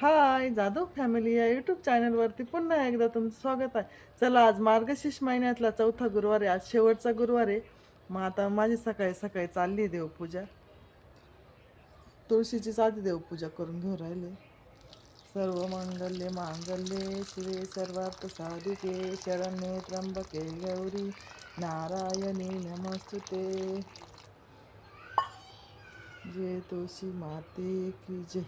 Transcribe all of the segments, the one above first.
हाय Jadhav family या YouTube चॅनलवरती पुन्हा एकदा तुमचं स्वागत आहे. चला आज मार्गशीर्ष महिन्यातला चौथा गुरुवार आहे. आज शेवटचा गुरुवार आहे. मग आता माझी सकाळी सकाळी चालली आहे देवपूजा. तुळशीचीच आधी देवपूजा करून घेऊ राहिले. सर्व मंगल्ये मांगल्ये शिवे सर्वार्थ साधिके शरण्ये त्र्यंबके गौरी नारायणी नमस्तुते. जय तुळशी माते की जय.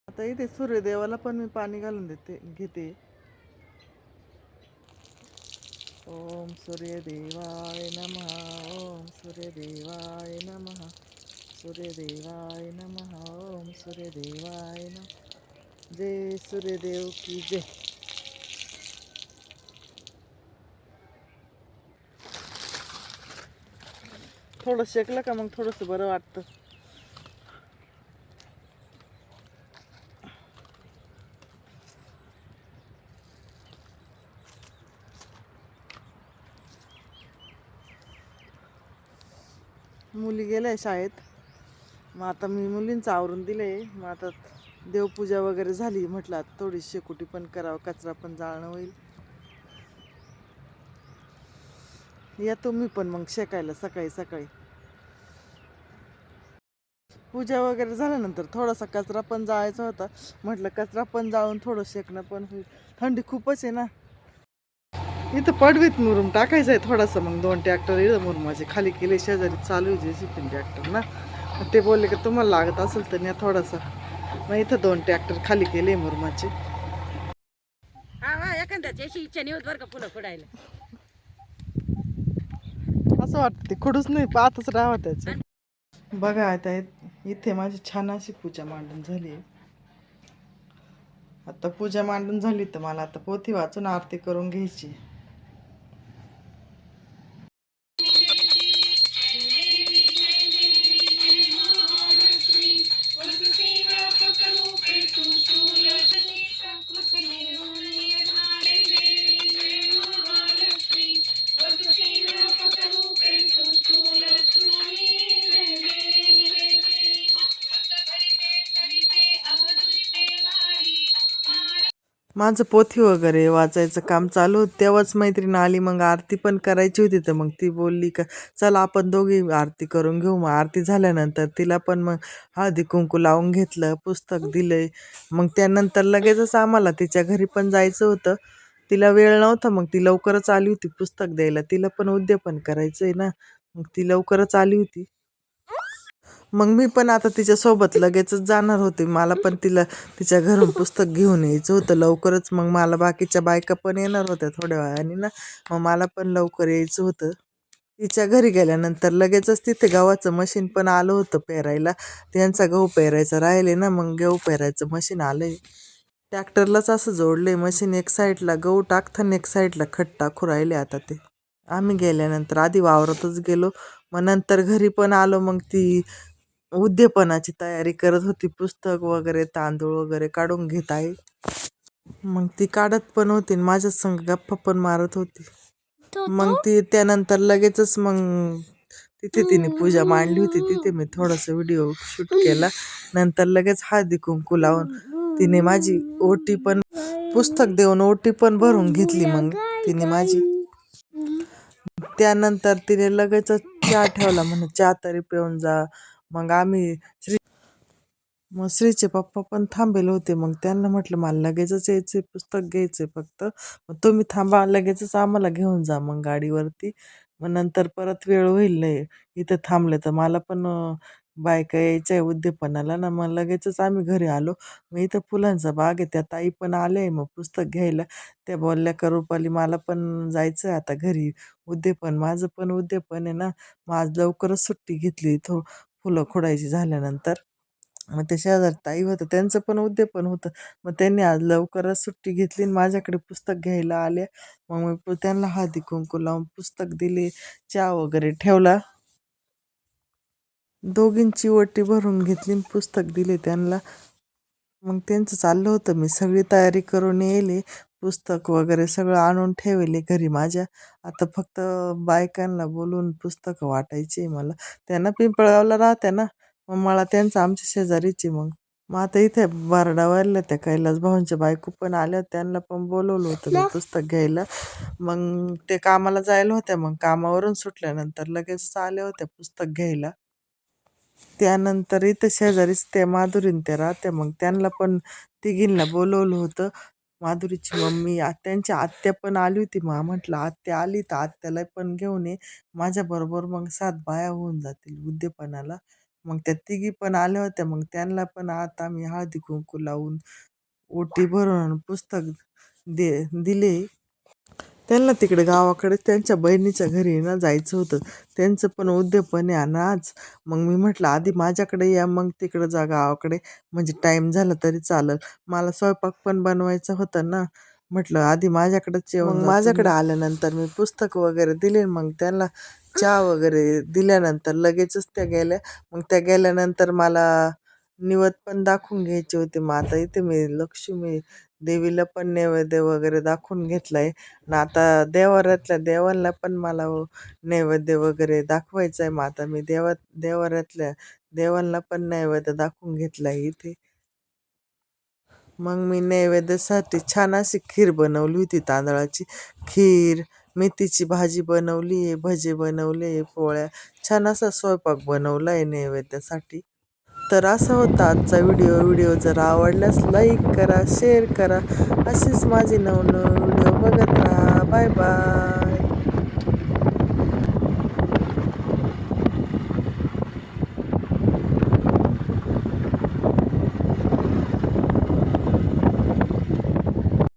आता इथे सूर्यदेवाला पण मी पाणी घालून घेते. ओम सूर्यदेवाय नमः. ओम सूर्यदेवाय नमः. सूर्यदेवाय नमः. ओम सूर्यदेवाय नमः. जय सूर्यदेव की जय. थोडं शेकलं का मग थोडंसं बरं वाटतं. मुली गेल्या शाळेत. मग आता मी मुलींचं आवरून दिले. मग आता देवपूजा वगैरे झाली. म्हटलं आता थोडी शेकोटी पण करावं, कचरा पण जाळणं होईल. या तुम्ही पण मग शेकायला सकाळी सकाळी. पूजा वगैरे झाल्यानंतर थोडासा कचरा पण जाळायचा होता. म्हटलं कचरा पण जाळून थोडं शेकणं पण होईल. थंडी खूपच आहे ना. इथं पडवीत मुरुम टाकायचं आहे थोडासा. मग 2 ट्रॅक्टर इथं मुरुमाचे खाली केले. शेजारी चालू आहे जेसीबी ट्रॅक्टर ना. मग ते बोलले की तुम्हाला लागत असेल तर न्या थोडासा. मग इथं 2 ट्रॅक्टर खाली केले मुरुमाचे. एखाद्याची अशी इच्छा नाही होत बरं का फुलं फोडायला. असं वाटतं ते खुडूच नाही, पाहतच राहावं त्याचं. बघा आता इथे माझी छान अशी पूजा मांडून झाली आहे. आता पूजा मांडून झाली तर मला आता पोथी वाचून आरती करून घ्यायची. माझं पोथी वगैरे वाचायचं काम चालू होतं तेव्हाच मैत्रीण आली. मग आरती पण करायची होती. तर मग ती बोलली का चला आपण दोघी आरती करून घेऊ. मग आरती झाल्यानंतर तिला पण मग हळदी कुंकू लावून घेतलं, पुस्तक दिलंय. मग त्यानंतर लगेचच आम्हाला तिच्या घरी पण जायचं होतं. तिला वेळ नव्हता. मग ती लवकरच आली होती पुस्तक द्यायला. तिला पण उद्यापन करायचंय ना. मग ती लवकरच आली होती. मग मी पण आता तिच्यासोबत लगेचच जाणार होते. मला पण तिच्या घरून पुस्तक घेऊन यायचं होतं लवकरच. मग मला बाकीच्या बायका पण येणार होत्या थोड्या वेळाने ना. मग मला पण लवकर यायचं होतं. तिच्या घरी गेल्यानंतर लगेचच तिथे गव्हाचं मशीन पण आलं होतं पेरायला. त्यांचा गहू पेरायचा राहिले ना. मग गहू पेरायचं मशीन आलंय. ट्रॅक्टरलाच असं जोडलंय मशीन. एक साईडला गहू टाकतं, एक साईडला खत टाकू राहिले आता ते. आम्ही गेल्यानंतर आधी वावरातच गेलो. मग नंतर घरी पण आलो. मग ती उद्यापनाची तयारी करत होती. पुस्तक वगैरे तांदूळ वगैरे काढून घेत आहे. मग ती काढत पण होती आणि माझ्या संग गप्पा पण मारत होती. मग ती त्यानंतर लगेचच मग तिथे तिने पूजा मांडली होती. तिथे मी थोडासा व्हिडिओ शूट केला. नंतर लगेच हळदी कुंकू लावून तिने माझी ओटी पण, पुस्तक देऊन ओटी पण भरून घेतली मग तिने माझी. त्यानंतर तिने लगेचच चहा ठेवला. म्हणे चहा तरी पिऊन जा. मग आम्ही मग श्रीचे पप्पा पण थांबेल होते. मग त्यांना म्हटलं मला लगेचच यायचंय, पुस्तक घ्यायचंय फक्त. मग तुम्ही थांबा, लगेचच आम्हाला घेऊन जा मग गाडीवरती. मग नंतर परत वेळ होईल नाही इथं थांबले तर. मला पण बायका यायच्या आहे उद्यापनाला ना. मग लगेचच आम्ही घरी आलो. मग इथं फुलांचा बाग आहे. त्या ताई पण आले मग पुस्तक घ्यायला. त्या बोलल्या का रुपाली मला पण जायचं आहे आता घरी उद्यापन, माझं पण उद्यापन आहे ना. मग आज लवकरच सुट्टी घेतली फुलं खोडायची झाल्यानंतर. मग ते शेजारी ताई होतं त्यांचं पण उद्यापन होतं. मग त्यांनी आज लवकरच सुट्टी घेतली आणि माझ्याकडे पुस्तक घ्यायला आले. मग मी त्यांना हळदी कुंकू लावून पुस्तक दिले, चहा वगैरे ठेवला. दोघींची ओटी भरून घेतली आणि पुस्तक दिले त्यांना. मग त्यांचं चाललं होतं मी सगळी तयारी करून येले, पुस्तक वगैरे सगळं आणून ठेवले घरी माझ्या. आता फक्त बायकांना बोलवून पुस्तकं वाटायची मला. त्यांना पिंपळगावला राहत्या ना, मग मला त्यांचं आमच्या शेजारीच आहे मग. मग आता इथे बारडावरल्या त्या कैलास भाऊंच्या बायको पण आल्या, त्यांना पण बोलवलं होतं मी पुस्तक घ्यायला. मग ते कामाला जायला होत्या, मग कामावरून सुटल्यानंतर लगेच आल्या होत्या पुस्तक घ्यायला. त्यानंतर इथं शेजारीच त्या माधुरीन त्या राहत्या, मग त्यांना पण तिघींना बोलवलं होतं. माधुरीची मम्मी, त्यांची आत्या पण आली होती. मग म्हटलं आत्या आली तर आत्याला पण घेऊन ये माझ्याबरोबर, मग 7 बाया होऊन जातील उद्यापनाला. मग त्या तिघी पण आल्या होत्या, मग त्यांना पण आता मी हळदी कुंकू लावून ओटी भरून पुस्तक दिले. त्यांना तिकडे गावाकडे त्यांच्या बहिणीच्या घरी ना जायचं होतं. त्यांचं पण उद्यापन आहे आणि आज. मग मी म्हटलं आधी माझ्याकडे या, मग तिकडं जा गावाकडे, म्हणजे टाईम झाला तरी चालेल. मला स्वयंपाक पण बनवायचा होता ना. म्हटलं आधी माझ्याकडेच येऊन मग माझ्याकडे आल्यानंतर मी पुस्तक वगैरे दिले. मग त्यांना चहा वगैरे दिल्यानंतर लगेचच त्या गेल्या. मग त्या गेल्यानंतर मला निवद पण दाखवून घ्यायचे होते. मग आता इथे मी लक्ष्मी देवीला पण नैवेद्य वगैरे दाखवून घेतलाय ना. आता देवाऱ्यातल्या देवांना पण मला नैवेद्य वगैरे दाखवायचा आहे. मग आता मी देवाऱ्यातल्या देवांना पण नैवेद्य दाखवून घेतलाय इथे. मग मी नैवेद्यासाठी छान अशी खीर बनवली होती, तांदळाची खीर, मेथीची भाजी बनवली आहे, भजे बनवले, पोळ्या, छान असा स्वयंपाक बनवला आहे नैवेद्यासाठी. तर असा होता आजचा व्हिडिओ जर आवडल्यास लाईक करा, शेअर करा. अशीच माझी नवनवीन व्हिडिओ बघत राहा. Bye bye.